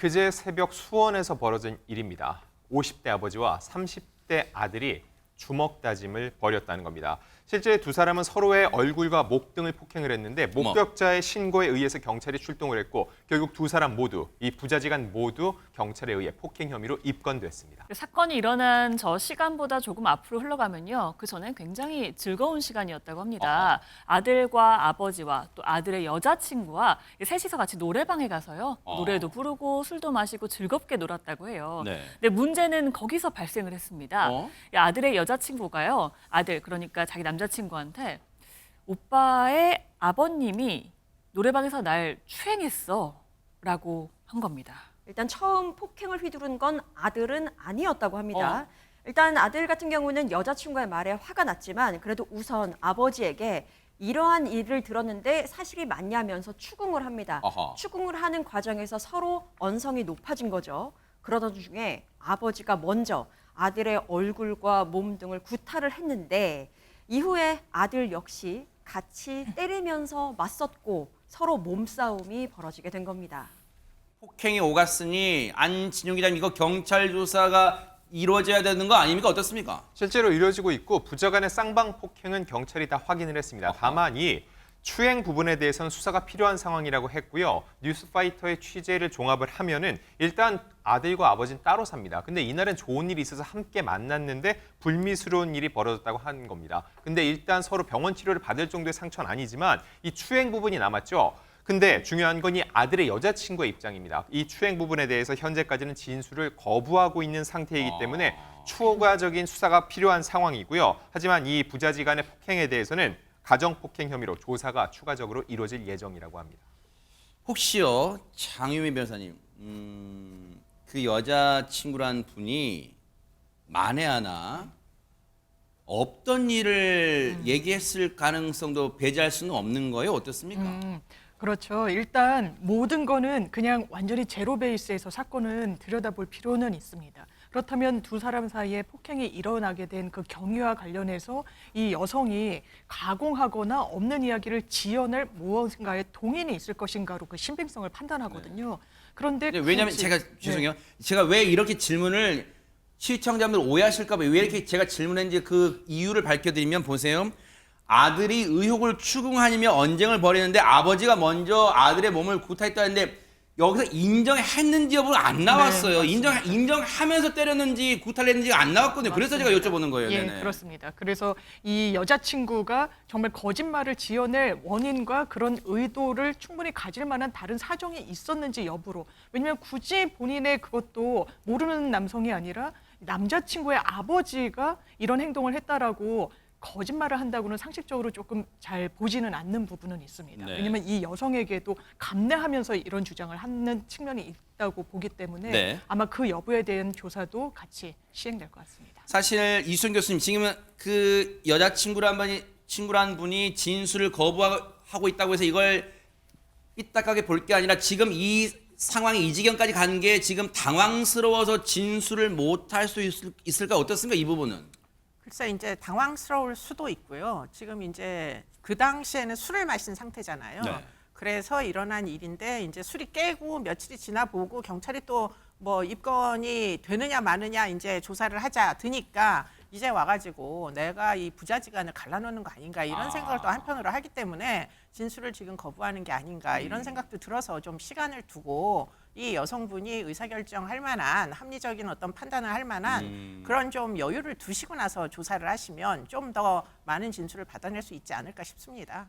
그제 새벽 수원에서 벌어진 일입니다. 50대 아버지와 30대 아들이 주먹 다짐을 벌였다는 겁니다. 실제 두 사람은 서로의 얼굴과 목 등을 폭행을 했는데 목격자의 신고에 의해서 경찰이 출동을 했고 결국 두 사람 모두, 이 부자지간 모두 경찰에 의해 폭행 혐의로 입건됐습니다. 사건이 일어난 저 시간보다 조금 앞으로 흘러가면요. 그 전엔 굉장히 즐거운 시간이었다고 합니다. 아들과 아버지와 또 아들의 여자친구와 셋이서 같이 노래방에 가서요. 노래도 부르고 술도 마시고 즐겁게 놀았다고 해요. 네. 근데 문제는 거기서 발생을 했습니다. 이 아들의 여자친구가요. 아들, 그러니까 자기 남자친구한테 오빠의 아버님이 노래방에서 날 추행했어 라고 한 겁니다. 일단 처음 폭행을 휘두른 건 아들은 아니었다고 합니다. 일단 아들 같은 경우는 여자친구의 말에 화가 났지만 그래도 우선 아버지에게 이러한 일을 들었는데 사실이 맞냐면서 추궁을 합니다. 추궁을 하는 과정에서 서로 언성이 높아진 거죠. 그러던 중에 아버지가 먼저 아들의 얼굴과 몸 등을 구타를 했는데 이후에 아들 역시 같이 때리면서 맞섰고 서로 몸싸움이 벌어지게 된 겁니다. 폭행이 오갔으니 안진용 기자님, 이거 경찰 조사가 이루어져야 되는 거 아닙니까? 어떻습니까? 실제로 이루어지고 있고 부자 간의 쌍방 폭행은 경찰이 다 확인을 했습니다. 다만 이 추행 부분에 대해서는 수사가 필요한 상황이라고 했고요. 뉴스파이터의 취재를 종합을 하면은 일단 아들과 아버지는 따로 삽니다. 근데 이날은 좋은 일이 있어서 함께 만났는데 불미스러운 일이 벌어졌다고 하는 겁니다. 근데 일단 서로 병원 치료를 받을 정도의 상처는 아니지만 이 추행 부분이 남았죠. 근데 중요한 건 이 아들의 여자친구의 입장입니다. 이 추행 부분에 대해서 현재까지는 진술을 거부하고 있는 상태이기 때문에 추가적인 수사가 필요한 상황이고요. 하지만 이 부자지간의 폭행에 대해서는 가정폭행 혐의로 조사가 추가적으로 이루어질 예정이라고 합니다. 혹시요, 장유미 변호사님, 그 여자친구란 분이 만에 하나 없던 일을 얘기했을 가능성도 배제할 수는 없는 거예요? 어떻습니까? 그렇죠. 일단 모든 거는 그냥 완전히 제로 베이스에서 사건은 들여다볼 필요는 있습니다. 그렇다면 두 사람 사이에 폭행이 일어나게 된 그 경위와 관련해서 이 여성이 가공하거나 없는 이야기를 지어낼 무엇인가의 동인이 있을 것인가로 그 신빙성을 판단하거든요. 그런데 왜냐하면 제가 죄송해요. 제가 왜 이렇게 질문을 시청자분들 오해하실까 봐 왜 이렇게 제가 질문했는지 그 이유를 밝혀드리면 보세요. 아들이 의혹을 추궁하며 언쟁을 벌이는데 아버지가 먼저 아들의 몸을 구타했다는데 여기서 인정했는지 여부는 안 나왔어요. 인정하면서 때렸는지 구타를 했는지가 안 나왔거든요. 그래서 제가 여쭤보는 거예요. 예, 네네. 그렇습니다. 그래서 이 여자친구가 정말 거짓말을 지어낼 원인과 그런 의도를 충분히 가질 만한 다른 사정이 있었는지 여부로. 왜냐하면 굳이 본인의 그것도 모르는 남성이 아니라 남자친구의 아버지가 이런 행동을 했다라고 거짓말을 한다고는 상식적으로 조금 잘 보지는 않는 부분은 있습니다. 네. 왜냐하면 이 여성에게도 감내하면서 이런 주장을 하는 측면이 있다고 보기 때문에 네. 아마 그 여부에 대한 조사도 같이 시행될 것 같습니다. 사실 이수연 교수님, 지금은 그 친구란 분이 진술을 거부하고 있다고 해서 이걸 삐딱하게 볼 게 아니라 지금 이 상황이 이 지경까지 간 게 지금 당황스러워서 진술을 못할 수 있을까? 어떻습니까? 이 부분은? 글쎄 이제 당황스러울 수도 있고요. 지금 이제 그 당시에는 술을 마신 상태잖아요. 네. 그래서 일어난 일인데 이제 술이 깨고 며칠이 지나 보고 경찰이 또 뭐 입건이 되느냐 마느냐 이제 조사를 하자 드니까 이제 와가지고 내가 이 부자지간을 갈라놓는 거 아닌가 이런 생각을 또 한편으로 하기 때문에 진술을 지금 거부하는 게 아닌가 이런 생각도 들어서 좀 시간을 두고 이 여성분이 의사결정할 만한 합리적인 어떤 판단을 할 만한 그런 좀 여유를 두시고 나서 조사를 하시면 좀 더 많은 진술을 받아낼 수 있지 않을까 싶습니다.